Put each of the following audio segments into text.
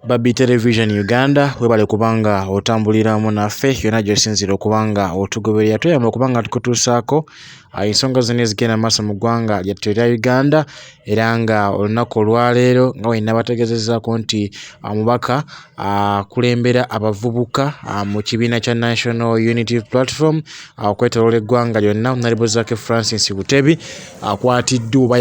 Babi Television Uganda webale kubanga otambuliramu naffe yona gyosinzira okubanga otugoberera tuyamba okubanga tukutuusaako ensonga zonna ezigenda maaso mu ggwanga lyattu erya Uganda era nga olunaku olwaleero nga wenna bategeezezzaako nti omubaka akulembera abavubuka mu kibiina kya National Unity Platform okwetooloola eggwanga lyonna Honorable Zaake Francis Butebi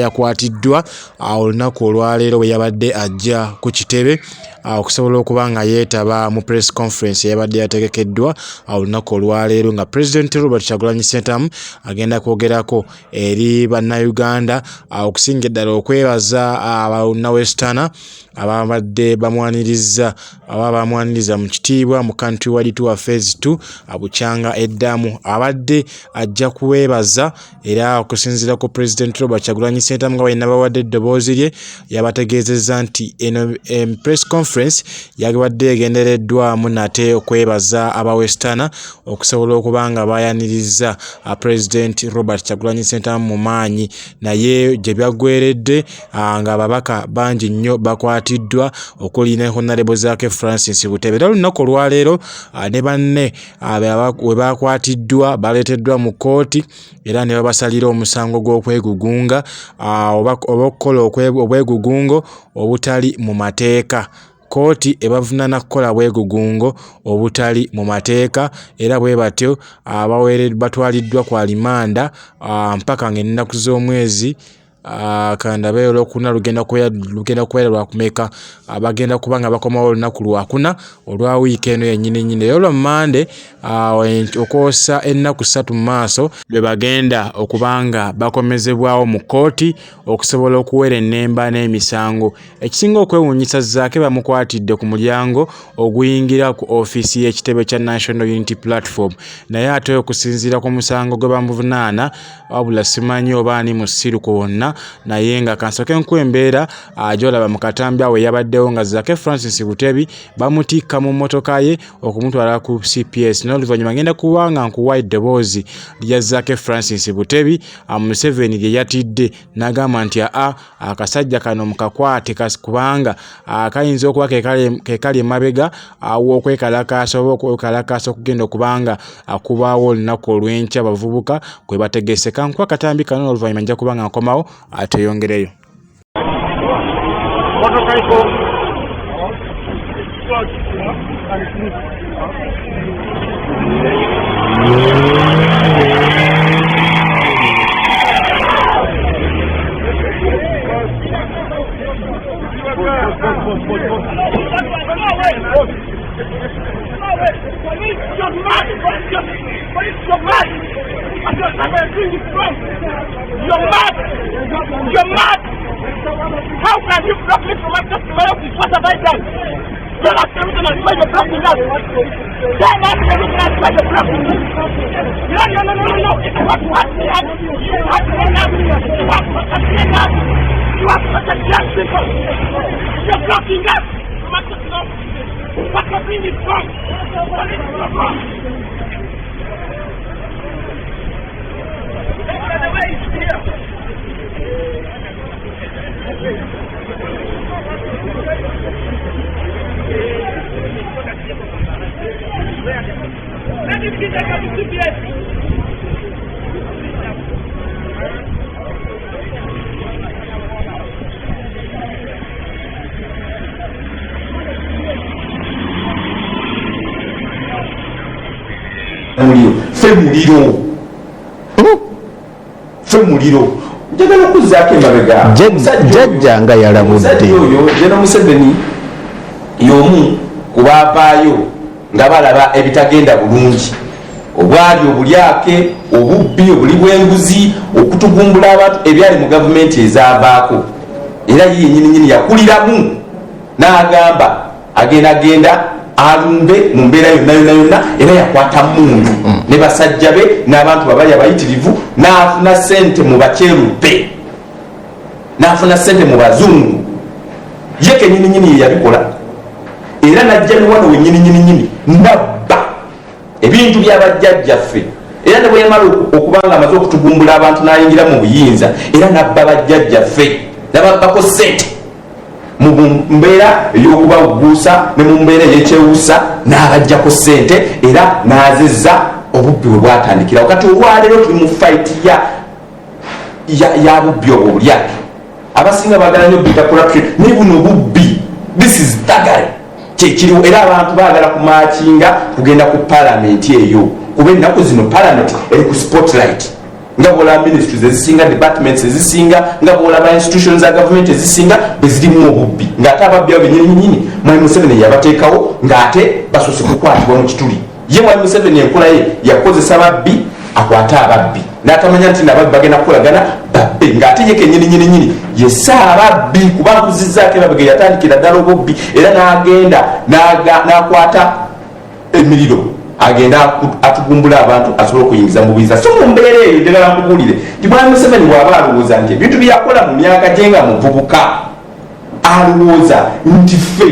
yakwatiddwa olunaku olwaleero bwe yabadde ajja ku kitebe okusobola okuba nga yeetaba mu press conference eyabadde yategekeddwa olunaku olwaleero nga President Robert Kyagulanyi Ssentamu agenda kwogerako eri bannayuganda okusinga eddala okwebaza abannawestana ababadde bamwaniriza mu kitiibwa mu Countrywide Tour Phase 2 Bukyanga Eddamu abadde ajja kuweebaza era okusinziira ku President Robert Kyagulanyi Ssentamu nga wenna bawadde eddoboozi lye yabategeezezza nti eno press conference yabadde egendereddwamu nate okwebaza abawestana okusobola okuba nga bayaniriza President Robert Kyagulanyi Ssentamu mu maanyi naye gye byaggweredde nga ababaka bangi nnyo bakwatiddwa okuli ne Honorable Zaake Francis Butebi. Era olunaku olwaleero ne banne we bakwatiddwa baleeteddwa mu kkooti era ne babasalira omusango gw'okwegugunga oba okukola obwegugungo obutali mu mateeka. Kooti ebavunaana kukola bwegugungo obutali mu mateeka era bwe batyo batwaliddwa kwa limanda mpaka ng'ennaku z'omwezi kandabe olwokuna lugenda kubeera lwakumeka bagenda kuba nga bakomawo olunaku lwakuna olwa wiiki eno yennyini olwa Mande okwosa ennaku 3 mu maaso lwe bagenda okuba nga bakomezebwawo mu kkooti okusobola okuwera ennemba n'emisango. Ekisinga okwewuunyisa Zaake bamukwatidde ku mulyango oguyingira ku ofiisi y'ekitebe kya National Unity Platform naye ate okusinziira ku musango gwe bamuvunaana wabula simanyi oba ani musiru ku wonna naye nga kansoke nkwembeera ajolaba mu katambi awo yabaddewo nga Zaake Francis Butebi bamutikka mu mmotoka ye okumutwala ku CPS n'oluvannyuma ngenda kuba nga nkuwa eddoboozi lya Zaake Francis Butebi Museveni lye yatidde n'agamba nti akasajja kano mukakwate kubanga kayinza okuba kekali emabega w'okwekalakaasa oba okwekalakaasa okugenda okubanga akubaawo olunaku olw'enkya abavubuka kwe bategese. Kankuwa katambi kano oluvannyuma nja kuba nga nkomawo ateyongereyo. You're mad! How can you block me from access to my office? What have I done? You're not everything as well, you're blocking us! You're not everything as well, you're blocking me! No! If you want to ask me out, you have to end up! You have to end up! You have to young people! You're blocking us! What you're doing is wrong! What is wrong? The way is here! Let him get that CPS. Femuliro njagala okuzzaako emabega jjajja nga yalabudde General Museveni y'omu ku baavaayo nga balaba ebitagenda bulungi obwali obulyake obubbi obuli bw'enguzi okutugumbula abantu ebyali mu gavumenti ezaavaako era ye yennyini yakuliramu n'agamba agenda alumbe mu mbeera yonna era yakwata mundu ne basajja be n'abantu babali abayitirivu n'afuna ssente mu bakyeruppe n'afuna ssente mu bazungu ye kennyini yabikola era najja ne wano wennyini nabba ebintu by'abajjajjaffe era ne bwe yamala okuba nga amaze okutugumbula abantu n'ayingira mu buyinza era nabba bajjajjaffe n'ababbako ssente mu mbeera ey'okubabuusa ne mu mbeera ey'ekyewuusa n'abajjako ssente era n'azezza obubbi bwe bwatandikirawo. Kati olwaleero tuli mu fayiti ya bubbi obwo bulyake. Abasinga baagala nnyo bita corruption naye buno obubbi this is thuggery kyekiriwo, era abantu baagala kumaakinga kugenda ku palamenti eyo kuba ennaku zino palamenti eri ku spotlight. Nga bwolaba ministries ezisinga, departments ezisinga, nga bwolaba institutions za government ezisinga bezirimu obubbi, ng'ate ababbi abo bennyininyini Mwami Museveni yabateekawo ng'ate basoose kukwatibwa mu kituli. Ye Mwami Museveni enkola ye yakozesa babbi akwate ababbi n'atamanya nti nababbi bagenda kukolagana babbe, ng'ate ye kennyininyininyini yessa ababbi kuba nkuzizzaako emabega yatandikira ddala obubbi era n'agenda n'akwata emiriro agenda atugumbula abantu asobola okuyingiza mu buyinza. So mu mbeera eyo njagala nkubuulire nti Mwami Museveni bw'aba alowooza nti ebintu byakola mu myaka gye nga muvubuka alowooza nti ffe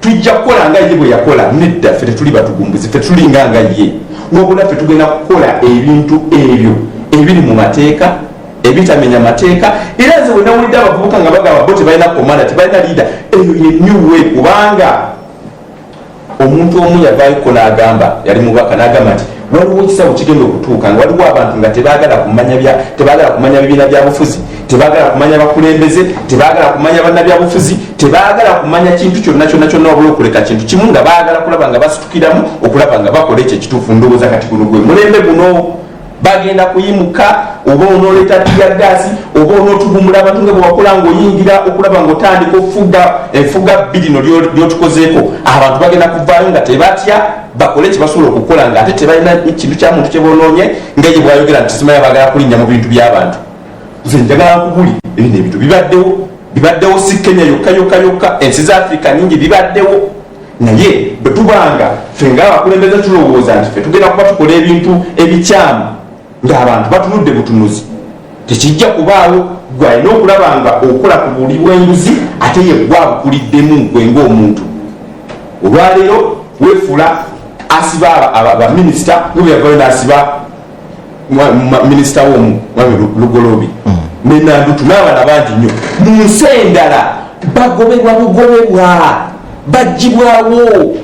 tujja kukola nga ye bwe yakola. Nedda, ffe tetuli batugumbuzi, ffe tulinga nga ye, wabula ffe tugenda kukola ebintu ebyo ebiri mu mateeka ebitamenya mateeka. Era nze bwe nawulidde abavubuka nga bagamba bo tebalina komanda, tebalina liida, eyo ye new way. Kubanga omuntu omu yavaayoko n'agamba, yali mubaka n'agamba nti waliwo ekisawo kigenda okutuuka nga waliwo abantu nga tebaagala kumanya bibiina byabufuzi, tebaagala kumanya bakulembeze, tebaagala kumanya bannabyabufuzi, tebaagala kumanya kintu kyonna wabula okuleka kintu kimu nga baagala kulaba nga basitukiramu okulaba nga bakola ekyo ekituufu. Ndowooza kati guno gwe mulembe guno bagenda kuyimuka, oba onooleeta tiyaggaasi, oba onootugumula abantu nga bwe wakola ng'oyingira okulaba ng'otandika enfuga bbiri no lyotukozeeko. Abantu bagenda kuvaayo nga tebatya bakole kye basobola okukola ng'ate tebalina kintu kya muntu kye boonoonye nga ye bwayogera nti simanya bagala kulinnya mu bintu by'abantu. Nze njagala nkubuli ebino ebintu bibaddewo si Kenya yokka, ensi za Afrika nnyingi bibaddewo. Naye bwe tubanga ffe ng'abakulembeze tulowooza nti ffe tugenda kuba tukola ebintu ebikyamu ng'abantu batunudde butunuzi, tekijja kubaawo. Gwe alina okulaba nga okola ku buli bw'enguzi ate ye gwabukuliddemu gwe ng'omuntu. Olwaleero weefula asiba abaminisita gwe yavayo n'asiba minisita w'omu Mwami Lugoloobi ne Nandutu n'abaana bangi nnyo. Mu nsi endala bugobebwa baggibwawo.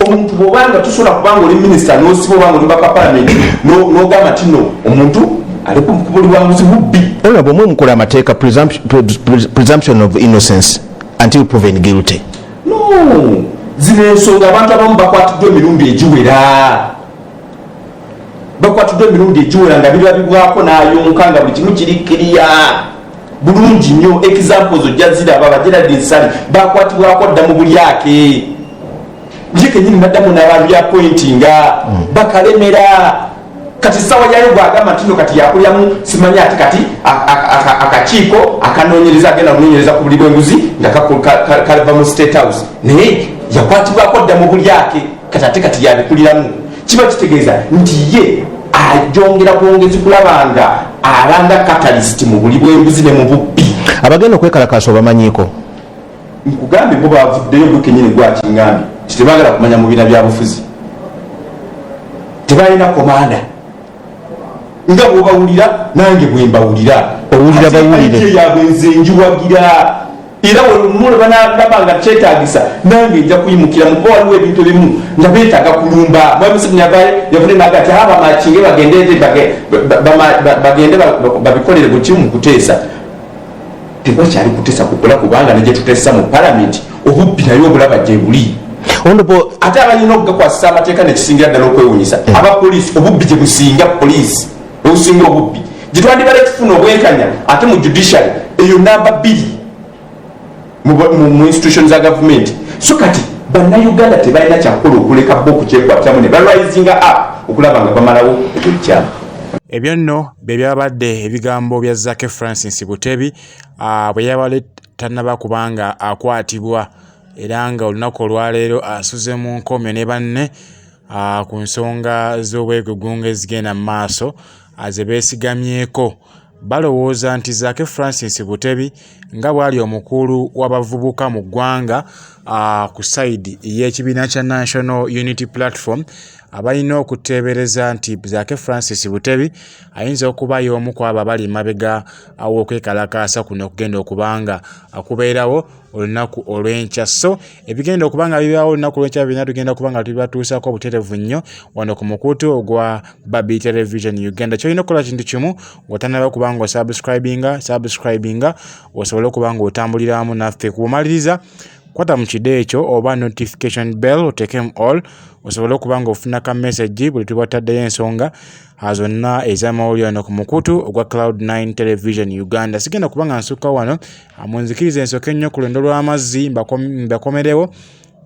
Omuntu bw'obanga tusobola kubanga oli minisita n'osiba obanga oli mbaka palamenti n'ogamba nti no omuntu ali kubulibwa nguzi bubbi. Honorable, mwe mukola amateeka presumption of innocence until proven guilty. No, zino ensonga abantu abamu bakwatiddwa emirundi egiwera nga birabibwako n'ayonka nga buli kimu kiri kiriya bulungi nnyo. Examples ojja ziraba Gerald Nsali bakwatibwako dda mu bulyake, ye kenyini naddamu n'ababyappointinga bakalemera. Kati sawa yayo bwagamba nti no kati yakulyamu simanya ati kati akakiiko akanoonyereza agenda okunoonyereza ku buli bw'enguzi nga kaliva mu State House, naye yakwatibwako dda mu bulyake kati yabikuliramu. Kiba kitegeeza nti ye ajongera bwongezi kulaba nga alanga catalyst mu buli bw'enguzi ne mu bubbi. Abagenda okwekalakaasa obamanyiiko? Nkugambe bo bavuddeyo gwe kenyini gwakiŋŋambye nti tebaagala kumanya mu biina byabufuzi, tebalina komanda. Nga bw'obawulira nange bwe mbawulira. Owulira bawulire yabwe nze njiwagira. Era wemunule banagamba nga kyetaagisa nange nja kuyimukira mu kuba waliwo ebintu ebimu nga beetaaga kulumba. Mwami Museveni yavudde naga ati bamakinge bagende babikolere bwe kimu mu kuteesa. Tebakyali kuteesa kukola kubanga negye tuteesa mu palamenti obubbi naye obulaba gye buli. Ate abalina okugakwasisa amateeka nekisingira ddala okwewunyisa abapoliisi obubbi gye businga poliisi obusinga obubbi gye twandibale tufuna obwenkanya ate mu judiciary eyo namba 2 mu institution za gavumenti. So kati bannayuganda tebalina kyakukola okuleka bo okukyekwatamu ne balwaizinga up okulaba nga bamalawo ekyamu. Ebyo nno bye byabadde ebigambo bya Zaake Francis Butebi bwe yabale tannaba kubanga akwatibwa era nga olunaku olwaleero asuze mu nkomyo ne banne ku nsonga z'obwegugunga ezigenda mu maaso ze beesigamyeko. Balowooza nti Zaake Francis Butebi nga bwali omukulu w'abavubuka mu ggwanga ku sayidi y'ekibiina kya National Unity Platform abalina okuteebereza nti Zaake Francis Butebi ayinza okuba y'omu ku abo abali emabega w'okwekalakaasa kuno okugenda okubanga akubeerawo olunaku olw'enkya. So ebigenda okubanga bibaawo olunaku olw'enkya bina tugenda kubanga tubibatuusaako obutereevu nnyo wano ku mukutu ogwa Babi Television Uganda. Kyolina okukola kintu kimu ng'otannaba kubanga subscribinga osobole okubanga otambulira wamu naffe. Kumaliriza kwata mu kide ekyo oba notification bell oteekemu all osobole okubanga ofuna ka message buli tuba taddeyo ensonga zonna ez'amawulire wano ku mukutu ogwa Cloud9 Television Uganda. Sigenda kubanga nsukka wano munzikirize ensooke ennyo ku lwendo lw'amazzi mbakomerewo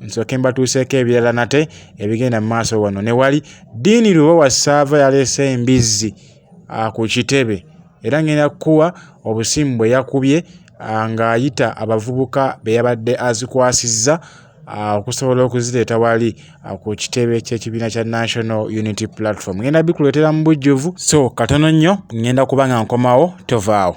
nsooke mbatuuseeko ebirala nate ebigenda mu maaso wano. Ne wali Diini Lubo wa Ssaava yaleese embizzi ku kitebe era ngenda kukuwa obusimu bwe yakubye ng'ayita abavubuka be yabadde azikwasizza okusobola okuzireeta wali ku kitebe ky'ekibiina kya National Unity Platform. Ngenda bikuleetera mu bujjuvu, so katono nnyo ngenda kubanga nkomawo tovaawo.